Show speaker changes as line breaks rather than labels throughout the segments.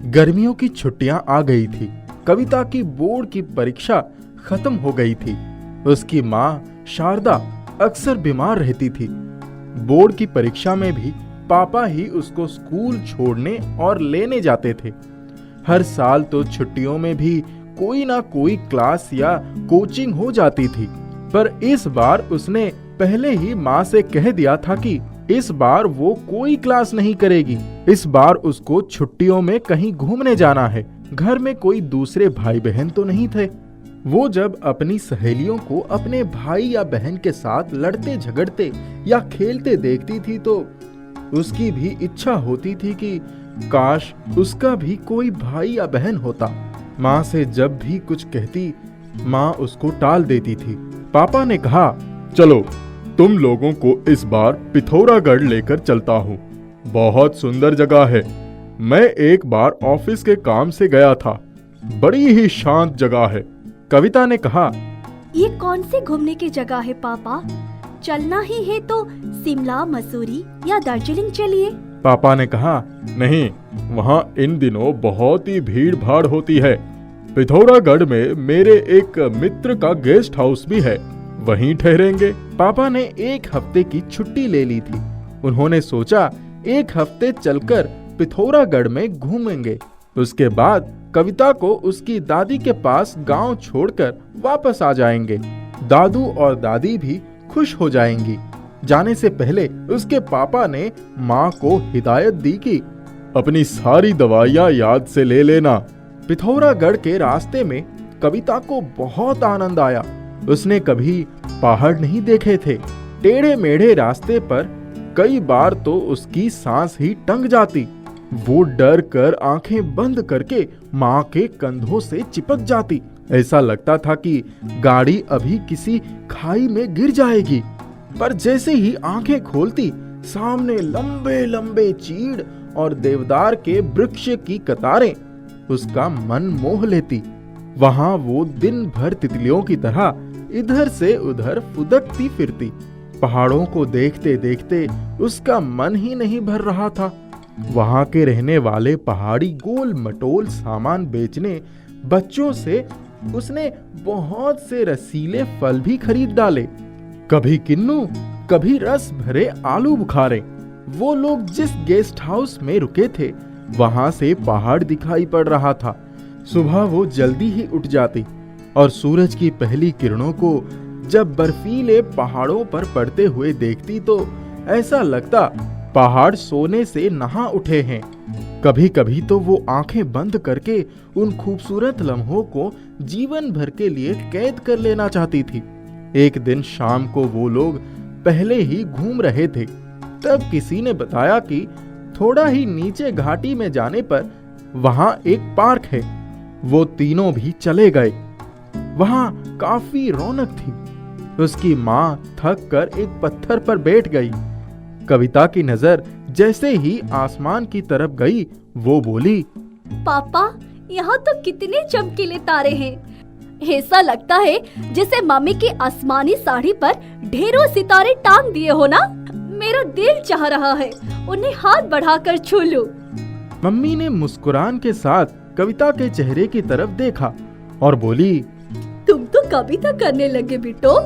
गर्मियों की छुट्टियां आ गई थी। कविता की बोर्ड की परीक्षा खत्म हो गई थी। उसकी माँ शारदा अक्सर बीमार रहती थी। बोर्ड की परीक्षा में भी पापा ही उसको स्कूल छोड़ने और लेने जाते थे। हर साल तो छुट्टियों में भी कोई ना कोई क्लास या कोचिंग हो जाती थी, पर इस बार उसने पहले ही माँ से कह दिया था कि इस बार वो कोई क्लास नहीं करेगी। इस बार उसको छुट्टियों में कहीं घूमने जाना है। घर में कोई दूसरे भाई बहन तो नहीं थे। वो जब अपनी सहेलियों को अपने भाई या बहन के साथ लड़ते झगड़ते या खेलते देखती थी तो उसकी भी इच्छा होती थी कि काश उसका भी कोई भाई या बहन होता। माँ से जब भी कुछ कहती, माँ उसको टाल देती थी। पापा ने कहा,
चलो तुम लोगों को इस बार पिथौरागढ़ लेकर चलता हूँ। बहुत सुंदर जगह है। मैं एक बार ऑफिस के काम से गया था। बड़ी ही शांत जगह है।
कविता ने कहा,
ये कौन सी घूमने की जगह है पापा? चलना ही है तो शिमला, मसूरी या दार्जिलिंग चलिए।
पापा ने कहा,
नहीं, वहाँ इन दिनों बहुत ही भीड़ भाड़ होती है। पिथौरागढ़ में मेरे एक मित्र का गेस्ट हाउस भी है, वहीं ठहरेंगे।
पापा ने एक हफ्ते की छुट्टी ले ली थी। उन्होंने सोचा एक हफ्ते चलकर पिथौरागढ़ में घूमेंगे। उसके बाद कविता को उसकी दादी के पास गांव छोड़कर वापस आ जाएंगे। दादू और दादी भी खुश हो जाएंगी। जाने से पहले उसके पापा ने माँ को हिदायत दी कि
अपनी सारी दवाइयाँ याद से ले लेना।
पिथौरागढ़ के रास्ते में कविता को बहुत आनंद आया। उसने कभी पहाड़ नहीं देखे थे। टेढ़े मेढ़े रास्ते पर कई बार तो उसकी सांस ही टंग जाती। वो डर कर आंखें बंद करके माँ के कंधों से चिपक जाती। ऐसा लगता था कि गाड़ी अभी किसी खाई में गिर जाएगी। पर जैसे ही आंखें खोलती, सामने लंबे लंबे चीड़ और देवदार के वृक्ष की कतारें उसका मन मोह लेती। वहां वो दिन भर तितलियों की तरह इधर से उधर फुदकती फिरती। पहाड़ों को देखते देखते उसका मन ही नहीं भर रहा था। वहां के रहने वाले पहाड़ी गोल मटोल सामान बेचने बच्चों से उसने बहुत से रसीले फल भी खरीद डाले। कभी किन्नू, कभी रस भरे आलू बुखारे। वो लोग जिस गेस्ट हाउस में रुके थे वहां से पहाड़ दिखाई पड़ रहा था। सुबह वो जल्दी ही उठ जाती और सूरज की पहली किरणों को जब बर्फीले पहाड़ों पर पड़ते हुए देखती तो ऐसा लगता पहाड़ सोने से नहा उठे हैं। कभी कभी तो वो आंखें बंद करके उन खूबसूरत लम्हों को जीवन भर के लिए कैद कर लेना चाहती थी। एक दिन शाम को वो लोग पहले ही घूम रहे थे, तब किसी ने बताया कि थोड़ा ही नीचे घाटी में जाने पर वहां एक पार्क है। वो तीनों भी चले गए। वहां काफी रौनक थी। उसकी माँ थक कर एक पत्थर पर बैठ गई। कविता की नजर जैसे ही आसमान की तरफ गई, वो बोली,
पापा, यहाँ तो कितने चमकीले तारे हैं। ऐसा लगता है जैसे मम्मी की आसमानी साड़ी पर ढेरों सितारे टांग दिए हो ना। मेरा दिल चाह रहा है उन्हें हाथ बढ़ाकर छू लूं।
मम्मी ने मुस्कुरान के साथ कविता के चेहरे की तरफ देखा और बोली,
तुम तो कविता करने लगे बिट्टो।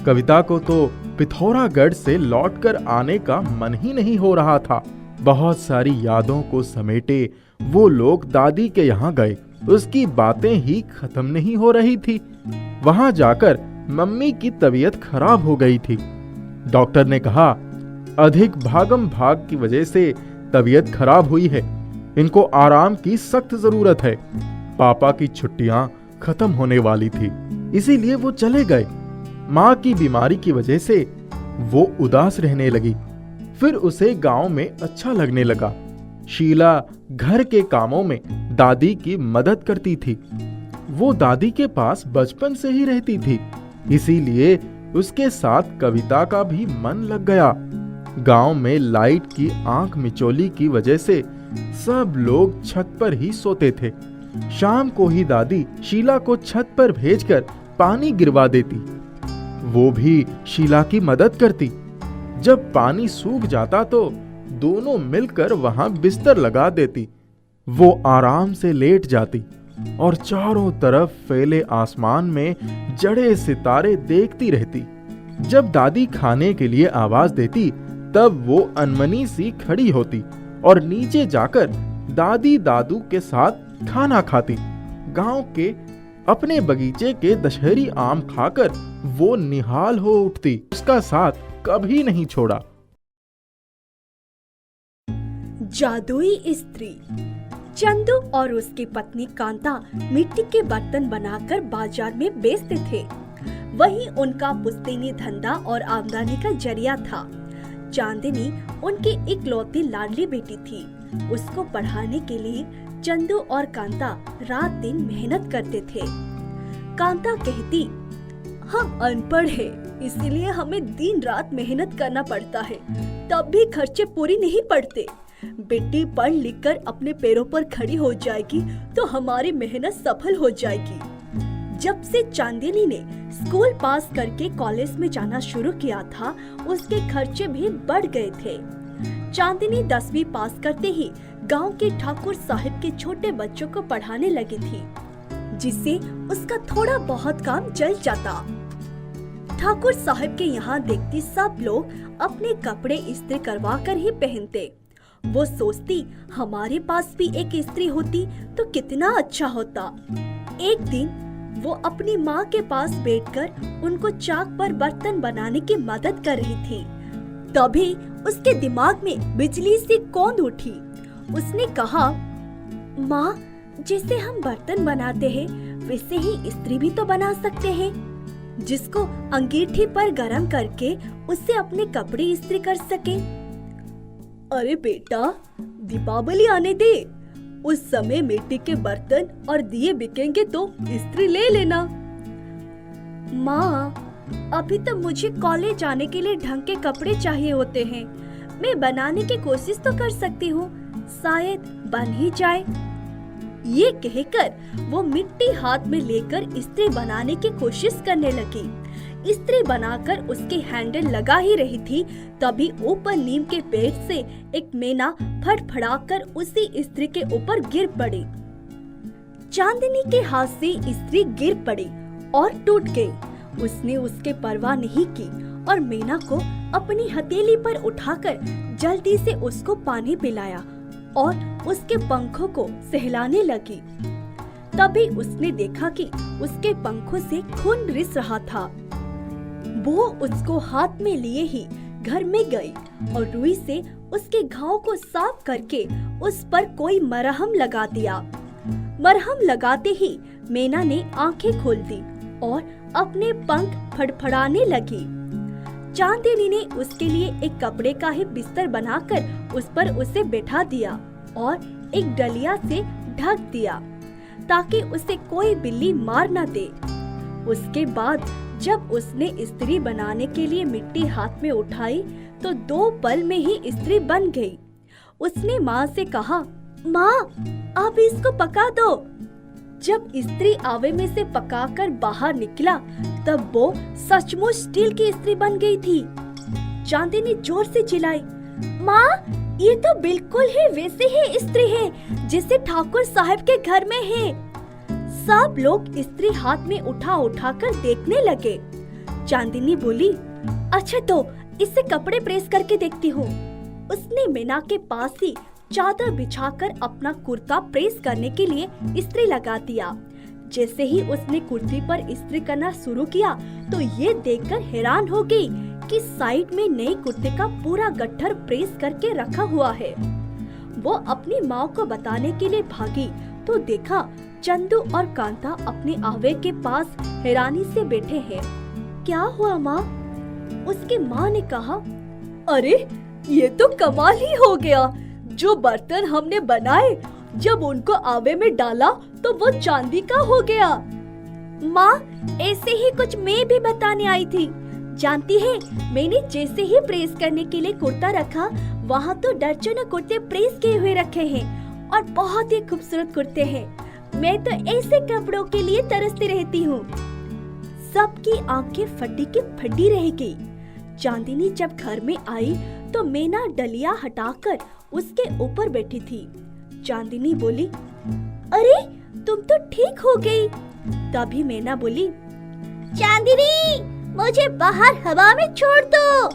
कविता को तो पिथौरागढ़ से लौटकर आने का मन ही नहीं हो रहा था। बहुत सारी यादों को समेटे वो लोग दादी के यहाँ गए। उसकी बातें ही खत्म नहीं हो रही थी। वहां जाकर मम्मी की तबीयत खराब हो गई थी। डॉक्टर ने कहा, अधिक भागम भाग की वजह से तबीयत खराब हुई है। इनको आराम की सख्त जरूरत है। पापा की छुट्टियां खत्म होने वाली थी, इसीलिए वो चले गए। माँ की बीमारी की वजह से वो उदास रहने लगी। फिर उसे गांव में अच्छा लगने लगा। शीला घर के कामों में दादी की मदद करती थी। वो दादी के पास बचपन से ही रहती थी, इसीलिए उसके साथ कविता का भी मन लग गया। गांव में लाइट की आंख मिचौली की वजह से सब लोग छत पर ही सोते थे। शाम को ही दादी शीला को छत पर भेजकर पानी गिरवा देती। वो भी शीला की मदद करती। जब पानी सूख जाता तो दोनों मिलकर वहां बिस्तर लगा देती। वो आराम से लेट जाती और चारों तरफ फैले आसमान में जड़े सितारे देखती रहती। जब दादी खाने के लिए आवाज देती तब वो अनमनी सी खड़ी होती और नीचे जाकर दादी दादू के साथ खाना खाती। गांव के अपने बगीचे के दशहरी आम खाकर वो निहाल हो उठती। उसका साथ कभी नहीं छोड़ा।
जादुई स्त्री। चंदू और उसकी पत्नी कांता मिट्टी के बर्तन बनाकर बाजार में बेचते थे। वही उनका पुश्तैनी धंधा और आमदनी का जरिया था। चांदनी उनकी इकलौती लाडली बेटी थी। उसको पढ़ाने के लिए चंदू और कांता रात दिन मेहनत करते थे। कांता कहती, हम अनपढ़ हैं, इसलिए हमें दिन रात मेहनत करना पड़ता है, तब भी खर्चे पूरी नहीं पड़ते। बेटी पढ़ लिख कर अपने पैरों पर खड़ी हो जाएगी तो हमारी मेहनत सफल हो जाएगी। जब से चांदनी ने स्कूल पास करके कॉलेज में जाना शुरू किया था, उसके खर्चे भी बढ़ गए थे। चांदनी 10वीं पास करते ही गांव के ठाकुर साहब के छोटे बच्चों को पढ़ाने लगी थी, जिससे उसका थोड़ा बहुत काम चल जाता। ठाकुर साहब के यहाँ देखती सब लोग अपने कपड़े इस्त्री करवा कर ही पहनते। वो सोचती, हमारे पास भी एक इस्त्री होती तो कितना अच्छा होता। एक दिन वो अपनी माँ के पास बैठकर उनको चाक पर बर्तन बनाने की मदद कर रही थी। तभी उसके दिमाग में बिजली सी कौंध उठी। उसने कहा, माँ, जैसे हम बर्तन बनाते हैं वैसे ही इस्त्री भी तो बना सकते हैं, जिसको अंगीठी पर गरम करके उससे अपने कपड़े इस्त्री कर सके। अरे बेटा, दीपावली आने दे, उस समय मिट्टी के बर्तन और दिए बिकेंगे तो इस्त्री ले लेना। माँ, अभी तो मुझे कॉलेज जाने के लिए ढंग के कपड़े चाहिए होते हैं। मैं बनाने की कोशिश तो कर सकती हूँ, शायद बन ही जाए। ये कहकर वो मिट्टी हाथ में लेकर इस्त्री बनाने की कोशिश करने लगी। इस्त्री बनाकर उसके हैंडल लगा ही रही थी, तभी ऊपर नीम के पेड़ से एक मैना फड़फड़ाकर उसी इस्त्री के ऊपर गिर पड़ी। चांदनी के हाथ से इस्त्री गिर पड़ी और टूट गई। उसने उसके परवाह नहीं की और मैना को अपनी हथेली पर उठाकर जल्दी से उसको पानी पिलाया और उसके पंखों को सहलाने लगी। तभी उसने देखा कि उसके पंखों से खून रिस रहा था। वो उसको हाथ में लिए ही घर में गई और रुई से उसके घाव को साफ करके उस पर कोई मरहम लगा दिया। मरहम लगाते ही मैना ने आंखें खोल दी और अपने पंख फड़फड़ाने लगी। चांदनी ने उसके लिए एक कपड़े का ही बिस्तर बनाकर उस पर उसे बैठा दिया और एक डलिया से ढक दिया ताकि उसे कोई बिल्ली मार न दे। उसके बाद जब उसने इस्त्री बनाने के लिए मिट्टी हाथ में उठाई तो 2 पल में ही इस्त्री बन गई। उसने माँ से कहा, माँ, आप इसको पका दो। जब इस्त्री आवे में से पकाकर बाहर निकला तब वो सचमुच स्टील की इस्त्री बन गई थी। चांदनी जोर से चिल्लाई, माँ, ये तो बिल्कुल ही वैसे ही इस्त्री है जैसे ठाकुर साहब के घर में है। सब लोग इस्त्री हाथ में उठा उठा कर देखने लगे। चांदनी बोली, अच्छा तो इससे कपड़े प्रेस करके देखती हूँ। उसने मैना के पास ही चादर बिछाकर अपना कुर्ता प्रेस करने के लिए इस्त्री लगा दिया। जैसे ही उसने कुर्ती पर इस्त्री करना शुरू किया तो ये देखकर हैरान हो गई कि साइड में नए कुर्ते का पूरा गट्ठर प्रेस करके रखा हुआ है। वो अपनी माँ को बताने के लिए भागी तो देखा चंदू और कांता अपने आवे के पास हैरानी से बैठे हैं। क्या हुआ माँ? उसकी माँ ने कहा, अरे ये तो कमाल ही हो गया। जो बर्तन हमने बनाए जब उनको आवे में डाला तो वो चांदी का हो गया। माँ, ऐसे ही कुछ मैं भी बताने आई थी। जानती है, मैंने जैसे ही प्रेस करने के लिए कुर्ता रखा वहाँ तो दर्जनों कुर्ते प्रेस किए हुए रखे हैं और बहुत ही खूबसूरत कुर्ते हैं। मैं तो ऐसे कपड़ों के लिए तरसती रहती हूँ। सबकी आंखें फटी की फटी रह गई। चांदनी जब घर में आई तो मैना डलिया हटाकर उसके ऊपर बैठी थी। चांदनी बोली, अरे तुम तो ठीक हो गई। तभी मैना बोली, चांदनी मुझे बाहर हवा में छोड़ दो,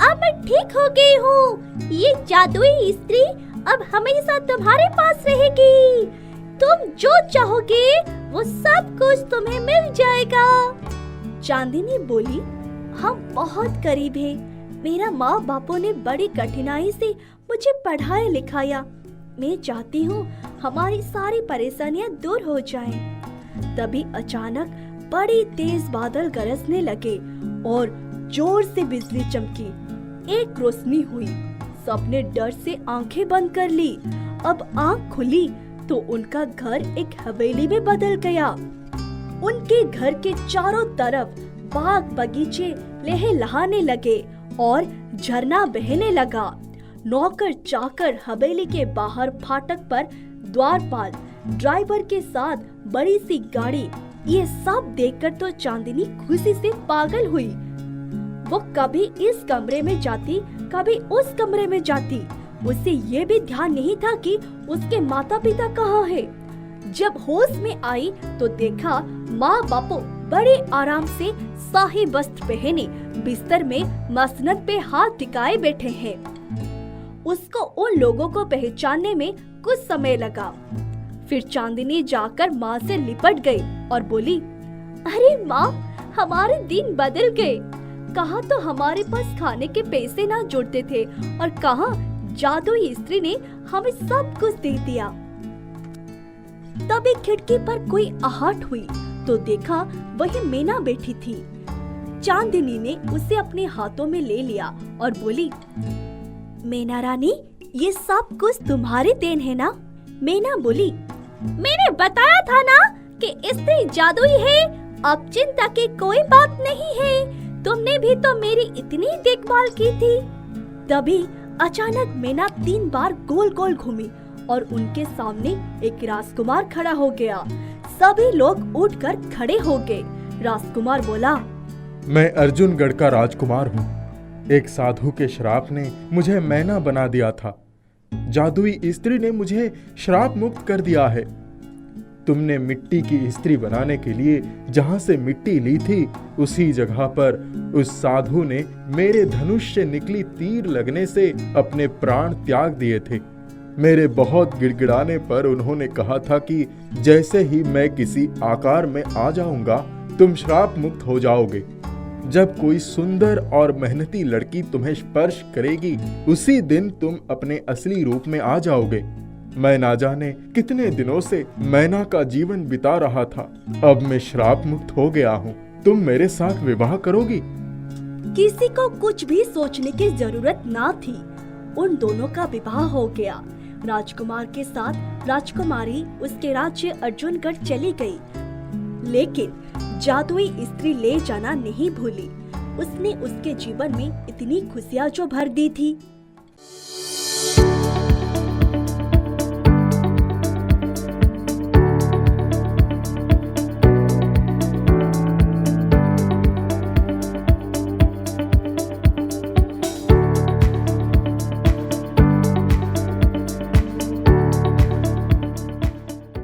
अब मैं ठीक हो गई हूँ। ये जादुई स्त्री अब हमेशा तुम्हारे पास रहेगी। तुम जो चाहोगे वो सब कुछ तुम्हें मिल जाएगा। चांदनी बोली, हम बहुत गरीब हैं। मेरा माँ बापों ने बड़ी कठिनाई से मुझे पढ़ाया लिखाया। मैं चाहती हूँ हमारी सारी परेशानियाँ दूर हो जाएं। तभी अचानक बड़ी तेज बादल गरजने लगे और जोर से बिजली चमकी। एक रोशनी हुई। सबने डर से आंखें बंद कर ली। अब आंख खुली तो उनका घर एक हवेली में बदल गया। उनके घर के चारों तरफ बाग बगीचे लहलहाने लगे और झरना बहने लगा। नौकर चाकर हवेली के बाहर फाटक पर द्वारपाल, ड्राइवर के साथ बड़ी सी गाड़ी, ये सब देखकर तो चांदनी खुशी से पागल हुई। वो कभी इस कमरे में जाती, कभी उस कमरे में जाती। उसे ये भी ध्यान नहीं था कि उसके माता पिता कहाँ है। जब होश में आई तो देखा माँ बापो बड़े आराम से शाही वस्त्र पहने बिस्तर में मसनद पे हाथ टिकाए बैठे हैं। उसको उन लोगों को पहचानने में कुछ समय लगा। फिर चांदनी जाकर माँ से लिपट गई और बोली, अरे माँ, हमारे दिन बदल गए। कहाँ तो हमारे पास खाने के पैसे ना जुड़ते थे और कहाँ जादुई स्त्री ने हमें सब कुछ दे दिया। तभी खिड़की पर कोई आहट हुई तो देखा वही मैना बैठी थी। चांदनी ने उसे अपने हाथों में ले लिया और बोली, मैना रानी, ये सब कुछ तुम्हारे देन है ना? मैना बोली, मैंने बताया था ना कि स्त्री जादुई है। अब चिंता की कोई बात नहीं है। तुमने भी तो मेरी इतनी देखभाल की थी। तभी अचानक मैना 3 बार गोल गोल घूमी और उनके सामने एक राजकुमार खड़ा हो गया। सभी लोग उठकर खड़े हो गए। राजकुमार बोला,
मैं अर्जुनगढ़ का राजकुमार हूँ। एक साधु के श्राप ने मुझे मैना बना दिया था। जादुई स्त्री ने मुझे श्राप मुक्त कर दिया है। तुमने मिट्टी की स्त्री बनाने के लिए जहाँ से मिट्टी ली थी, उसी जगह पर उस साधु ने मेरे धनुष से निकली तीर लगने से अपने प्राण त्याग दिए थे। मेरे बहुत गिड़गिड़ाने पर उन्होंने कहा था कि जैसे ही मैं किसी आकार में आ जाऊंगा, तुम श्राप मुक्त हो जाओगे। जब कोई सुंदर और मेहनती लड़की तुम्हें स्पर्श करेगी, उसी दिन तुम अपने असली रूप में आ जाओगे। मैं ना जाने कितने दिनों से मैना का जीवन बिता रहा था। अब मैं श्राप मुक्त हो गया हूँ। तुम मेरे साथ विवाह करोगी?
किसी को कुछ भी सोचने की जरूरत ना थी। उन दोनों का विवाह हो गया। राजकुमार के साथ राजकुमारी उसके राज्य अर्जुनगढ़ चली गई। लेकिन जादुई स्त्री ले जाना नहीं भूली। उसने उसके जीवन में इतनी खुशियाँ जो भर दी थी।